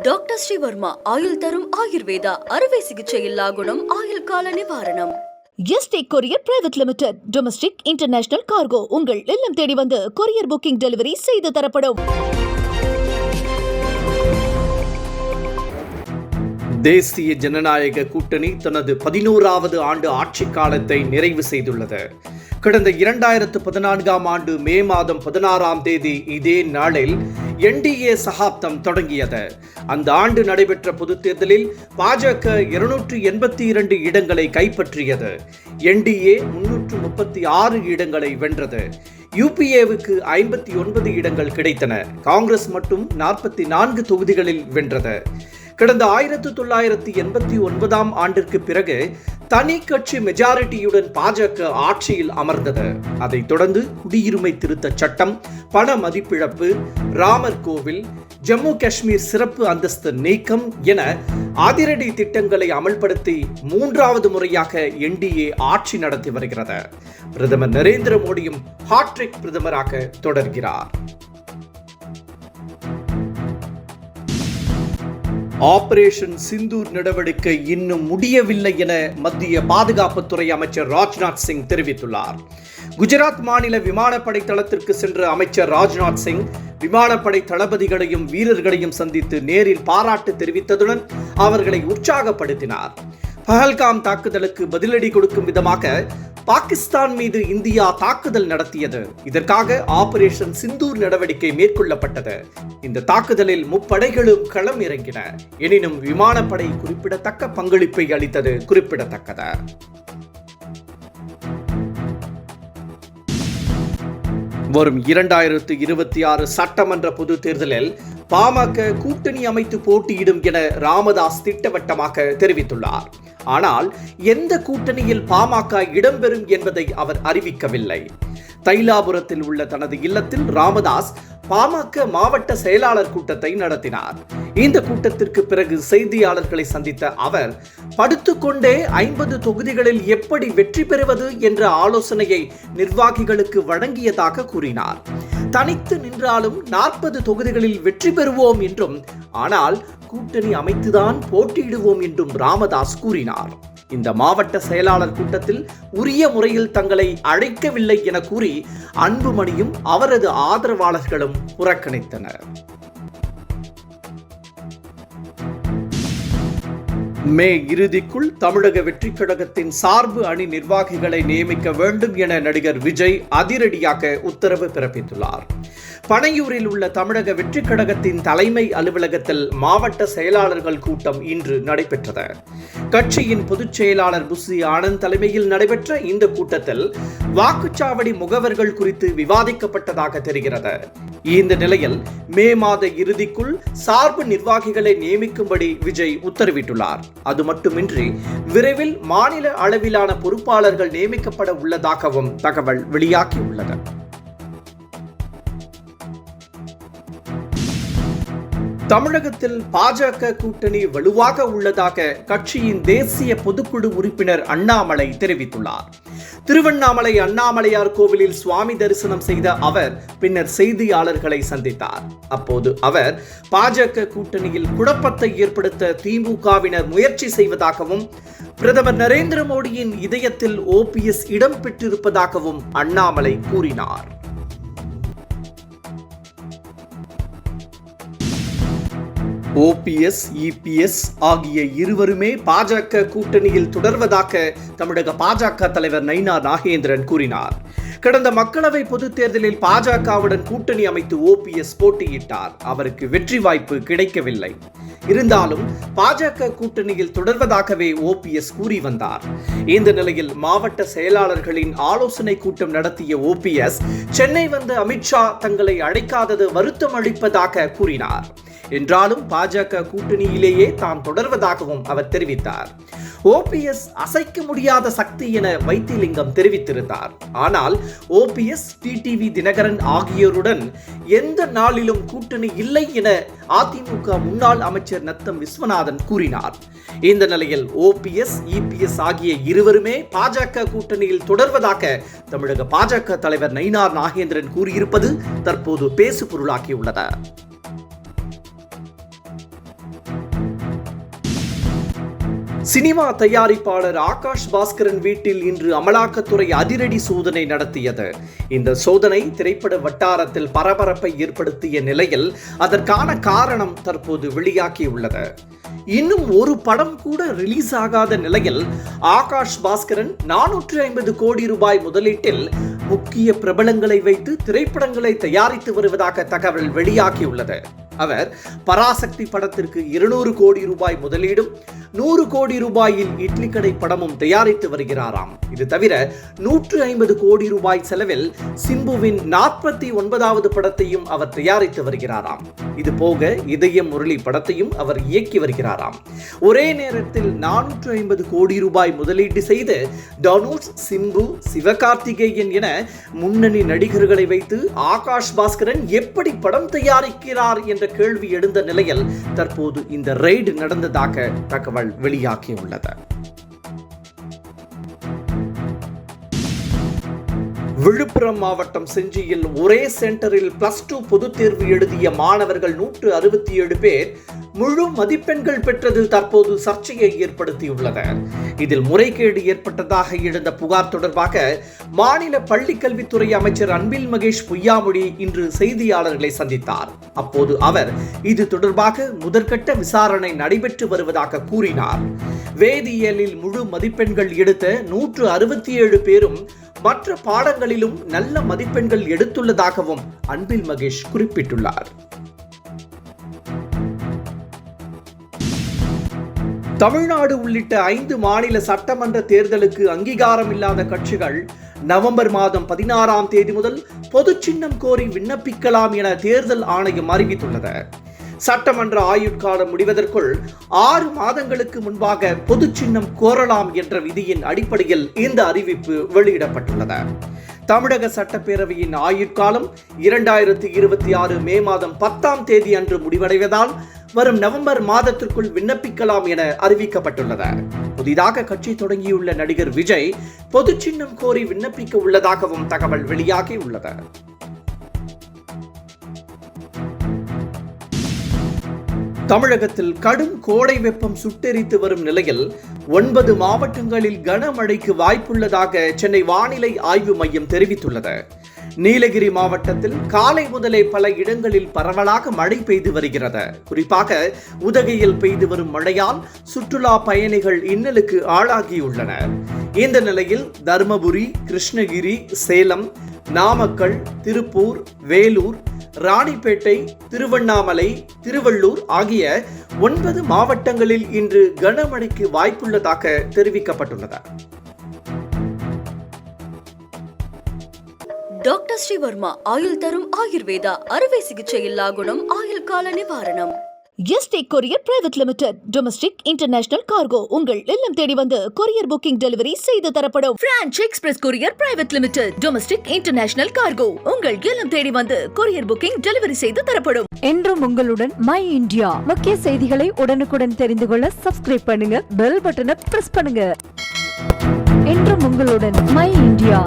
Doctor Sreevarma ஆயுள் தரும் ஆயுர்வேதா அறுவை சிகிச்சை இல்லா குணம் ஆயுள் கால நிவாரணம். எஸ்டேக் courier private limited. Domestic international cargo உங்கள் இல்லம் தேடி வந்து கொரியர் புக்கிங் டெலிவரி செய்து தரப்படும். தேசிய ஜனநாயக கூட்டணி தனது 11வது ஆண்டு ஆட்சி காலத்தை நிறைவு செய்துள்ளது. கடந்த 2014ஆம் ஆண்டு மே மாதம் 16ஆம் தேதி இதே நாளில் NDA சகாப்தம் தொடங்கியது. அந்த ஆண்டு நடைபெற்ற பொதுத் தேர்தலில் பாஜக 282 இடங்களை கைப்பற்றியது. NDA 336 இடங்களை வென்றது. UPAவுக்கு 59 இடங்கள் கிடைத்தன. காங்கிரஸ் மட்டும் 44 தொகுதிகளில் வென்றது. கடந்த 1989ஆம் ஆண்டிற்கு பிறகு தனி கட்சி மெஜாரிட்டியுடன் பாஜக ஆட்சியில் அமர்ந்தது. அதைத் தொடர்ந்து குடியுரிமை திருத்த சட்டம், பண மதிப்பிழப்பு, ராமர் கோவில், ஜம்மு காஷ்மீர் சிறப்பு அந்தஸ்து நீக்கம் என அதிரடி திட்டங்களை அமல்படுத்தி 3வது முறையாக NDA ஆட்சி நடத்தி வருகிறது. பிரதமர் நரேந்திர மோடியும் ஹாட்ரிக் பிரதமராக தொடர்கிறார். ஆபரேஷன் சிந்தூர் நடவடிக்கை இன்னும் முடியவில்லை என மத்திய பாதுகாப்புத்துறை அமைச்சர் ராஜ்நாத் சிங் தெரிவித்துள்ளார். குஜராத் மாநில விமானப்படை தளத்திற்கு சென்ற அமைச்சர் ராஜ்நாத் சிங் விமானப்படை தளபதிகளையும் வீரர்களையும் சந்தித்து நேரில் பாராட்டு தெரிவித்ததுடன் அவர்களை உற்சாகப்படுத்தினார். பஹல்காம் தாக்குதலுக்கு பதிலடி கொடுக்கும் விதமாக பாகிஸ்தான் மீது இந்தியா தாக்குதல் நடத்தியது. இதற்காக ஆபரேஷன் சிந்தூர் நடவடிக்கை மேற்கொள்ளப்பட்டது. இந்த தாக்குதலில் முப்படைகளும் களம் இறங்கின. எனினும் விமானப்படை குறிப்பிடத்தக்க பங்களிப்பை அளித்தது குறிப்பிடத்தக்கது. வரும் 2026 சட்டமன்ற பொது தேர்தலில் பாமக கூட்டணி அமைத்து போட்டியிடும் என ராமதாஸ் திட்டவட்டமாக தெரிவித்துள்ளார். ஆனால் எந்த கூட்டணியில் பாமக இடம்பெறும் என்பதை அவர் அறிவிக்கவில்லை. தைலாபுரத்தில் உள்ள தனது இல்லத்தில் ராமதாஸ் பாமக மாவட்ட செயலாளர் கூட்டத்தை நடத்தினார். இந்த கூட்டத்திற்கு பிறகு செய்தியாளர்களை சந்தித்த அவர் படுத்துக்கொண்டே 50 தொகுதிகளில் எப்படி வெற்றி பெறுவது என்ற ஆலோசனையை நிர்வாகிகளுக்கு வழங்கியதாக கூறினார். தனித்து நின்றாலும் 40 தொகுதிகளில் வெற்றி பெறுவோம் என்றும், ஆனால் கூட்டணி அமைத்துதான் போட்டியிடுவோம் என்றும் ராமதாஸ் கூறினார். இந்த மாவட்ட செயலாளர் கூட்டத்தில் உரிய முறையில் தங்களை அழைக்கவில்லை என கூறி அன்புமணியும் அவரது ஆதரவாளர்களும் புறக்கணித்தனர். மே இறுதிக்குள் தமிழக வெற்றிக் கழகத்தின் சார்பு அணி நிர்வாகிகளை நியமிக்க வேண்டும் என நடிகர் விஜய் அதிரடியாக உத்தரவு பிறப்பித்துள்ளார். பனையூரில் உள்ள தமிழக வெற்றிக் கழகத்தின் தலைமை அலுவலகத்தில் மாவட்ட செயலாளர்கள் கூட்டம் இன்று நடைபெற்றது. கட்சியின் பொதுச் செயலாளர் புசி ஆனந்த் தலைமையில் நடைபெற்ற இந்த கூட்டத்தில் வாக்குச்சாவடி முகவர்கள் குறித்து விவாதிக்கப்பட்டதாக தெரிகிறது. இந்த நிலையில் மே மாத இறுதிக்குள் சார்பு நிர்வாகிகளை நியமிக்கும்படி விஜய் உத்தரவிட்டுள்ளார். அது மட்டுமின்றி விரைவில் மாநில அளவிலான பொறுப்பாளர்கள் நியமிக்கப்பட உள்ளதாகவும் தகவல் வெளியாகியுள்ளது. தமிழகத்தில் பாஜக கூட்டணி வலுவாக உள்ளதாக கட்சியின் தேசிய பொதுக்குழு உறுப்பினர் அண்ணாமலை தெரிவித்துள்ளார். திருவண்ணாமலை அண்ணாமலையார் கோவிலில் சுவாமி தரிசனம் செய்த அவர் பின்னர் செய்தியாளர்களை சந்தித்தார். அப்போது அவர் பாஜக கூட்டணியில் குழப்பத்தை ஏற்படுத்த திமுகவினர் முயற்சி செய்வதாகவும், பிரதமர் நரேந்திர மோடியின் இதயத்தில் OPS இடம் பெற்றிருப்பதாகவும் அண்ணாமலை கூறினார். OPS, EPS ஆகிய இருவருமே பாஜக கூட்டணியில் தொடர்வதாக தமிழக பாஜக தலைவர் நைனா நாகேந்திரன் கூறினார். கடந்த மக்களவை பொதுத் தேர்தலில் பாஜகவுடன் கூட்டணி அமைத்து OPS போட்டியிட்டார். அவருக்கு வெற்றி வாய்ப்பு கிடைக்கவில்லை. இருந்தாலும் பாஜக கூட்டணியில் தொடர்வதாகவே OPS கூறி வந்தார். இந்த நிலையில் மாவட்ட செயலாளர்களின் ஆலோசனை கூட்டம் நடத்திய OPS சென்னை வந்த அமித்ஷா தங்களை அழைக்காதது வருத்தம் அளிப்பதாக கூறினார். என்றாலும் பாஜக கூட்டணியிலேயே தான் தொடர்வதாகவும் அவர் தெரிவித்தார். OPS அசைக்க முடியாத சக்தி என வைத்திலிங்கம் தெரிவித்திருந்தார். ஆனால் OPS, TTV தினகரன் ஆகியோருடன் எந்த நாளிலும் கூட்டணி இல்லை என அதிமுக முன்னாள் அமைச்சர் நத்தம் விஸ்வநாதன் கூறினார். இந்த நிலையில் OPS, EPS ஆகிய இருவருமே பாஜக கூட்டணியில் தொடர்வதாக தமிழக பாஜக தலைவர் நயினார் நாகேந்திரன் கூறியிருப்பது தற்போது பேசு பொருளாகியுள்ளது. சினிமா தயாரிப்பாளர் ஆகாஷ் பாஸ்கரன் வீட்டில் இன்று அமலாக்கத்துறை அதிரடி சோதனை நடத்தியது. இந்த சோதனை திரைப்பட வட்டாரத்தில் பரபரப்பை ஏற்படுத்திய நிலையில் அதற்கான காரணம் தற்போது வெளியாகியுள்ளது. இன்னும் ஒரு படம் கூட ரிலீஸ் ஆகாத நிலையில் ஆகாஷ் பாஸ்கரன் 450 கோடி ரூபாய் முதலீட்டில் முக்கிய பிரபலங்களை வைத்து திரைப்படங்களை தயாரித்து வருவதாக தகவல் வெளியாகியுள்ளது. அவர் பராசக்தி படத்திற்கு 200 கோடி ரூபாய் முதலீடும் 100 கோடி ரூபாயில் இட்லி கடை படமும் தயாரித்து வருகிறாராம். இது தவிர 150 கோடி ரூபாய் செலவில் சிம்புவின் 49வது படத்தையும் அவர் தயாரித்து வருகிறாராம். இது போக இதயம் முரளி படத்தையும் அவர் இயக்கி வருகிறாராம். ஒரே நேரத்தில் 450 கோடி ரூபாய் முதலீடு செய்து தனுஷ், சிம்பு, சிவகார்த்திகேயன் என முன்னணி நடிகர்களை வைத்து ஆகாஷ் பாஸ்கரன் எப்படி படம் தயாரிக்கிறார் என்ற கேள்வி எழுந்த நிலையில் தற்போது இந்த ரெய்டு நடந்ததாக தகவல் வெளியாகியுள்ளது. விழுப்புரம் மாவட்டம் செஞ்சியில் ஒரே சென்டரில் +2 பொதுத் தேர்வு எழுதிய மாணவர்கள் 167 பேர் முழு மதிப்பெண்கள் பெற்றது தற்போது சர்ச்சையை ஏற்படுத்தியுள்ளது. இதில் முறைகேடு ஏற்பட்டதாக எழுந்த புகார் தொடர்பாக மாநில பள்ளிக்கல்வித்துறை அமைச்சர் அன்பில் மகேஷ் பொய்யாமொழி இன்று செய்தியாளர்களை சந்தித்தார். அப்போது அவர் இது தொடர்பாக முதற்கட்ட விசாரணை நடைபெற்று வருவதாக கூறினார். வேதியியலில் முழு மதிப்பெண்கள் எடுத்த 167 பேரும் மற்ற பாடங்களிலும் நல்ல மதிப்பெண்கள் எடுத்துள்ளதாகவும் அன்பில் மகேஷ் குறிப்பிட்டுள்ளார். தமிழ்நாடு உள்ளிட்ட 5 மாநில சட்டமன்ற தேர்தலுக்கு அங்கீகாரம் இல்லாத கட்சிகள் நவம்பர் மாதம் 16ஆம் தேதி முதல் பொது சின்னம் கோரி விண்ணப்பிக்கலாம் என தேர்தல் ஆணையம் அறிவித்துள்ளது. சட்டமன்ற ஆயுட்காலம் முடிவதற்குள் 6 மாதங்களுக்கு முன்பாக பொது சின்னம் கோரலாம் என்ற விதியின் அடிப்படையில் இந்த அறிவிப்பு வெளியிடப்பட்டுள்ளது. தமிழக சட்டப்பேரவையின் ஆயுட்காலம் 2026 மே மாதம் 10ஆம் தேதி அன்று முடிவடைவதால் வரும் நவம்பர் மாதத்திற்குள் விண்ணப்பிக்கலாம் என அறிவிக்கப்பட்டுள்ளது. புதிதாக கட்சி தொடங்கியுள்ள நடிகர் விஜய் பொது சின்னம் கோரி விண்ணப்பிக்க உள்ளதாகவும் தகவல் வெளியாகியுள்ளது. தமிழகத்தில் கடும் கோடை வெப்பம் சுட்டெரித்து வரும் நிலையில் 9 மாவட்டங்களில் கனமழைக்கு வாய்ப்புள்ளதாக சென்னை வானிலை ஆய்வு மையம் தெரிவித்துள்ளது. நீலகிரி மாவட்டத்தில் காலை முதலே பல இடங்களில் பரவலாக மழை பெய்து வருகிறது. குறிப்பாக உதகையில் பெய்து வரும் மழையால் சுற்றுலா பயணிகள் இன்னலுக்கு ஆளாகியுள்ளனர். இந்த நிலையில் தருமபுரி, கிருஷ்ணகிரி, சேலம், நாமக்கல், திருப்பூர், வேலூர், ராணிப்பேட்டை, திருவண்ணாமலை, திருவள்ளூர் ஆகிய 9 மாவட்டங்களில் இன்று கனமழைக்கு வாய்ப்புள்ளதாக தெரிவிக்கப்பட்டுள்ளது. டாக்டர் ஸ்ரீவர்மா ஆயுள் தரும் ஆயுர்வேதா அறுவை சிகிச்சை இல்லா குணம் ஆயுள் கால நிவாரணம். Yesterday courier private limited domestic international cargo உங்கள் இல்லம் தேடி வந்து கொரியர் புக்கிங் டெலிவரி செய்து தரப்படும். Branch express courier private limited domestic international cargo உங்கள் இல்லம் தேடி வந்து கொரியர் புக்கிங் டெலிவரி செய்து தரப்படும். என்றும் உங்களுடன் மை இந்தியா. முக்கிய செய்திகளை உடனுக்குடன் தெரிந்து கொள்ள சப்ஸ்கிரைப் பண்ணுங்க, பெல் பட்டனை பிரஸ் பண்ணுங்க. என்றும் உங்களுடன் மை இந்தியா.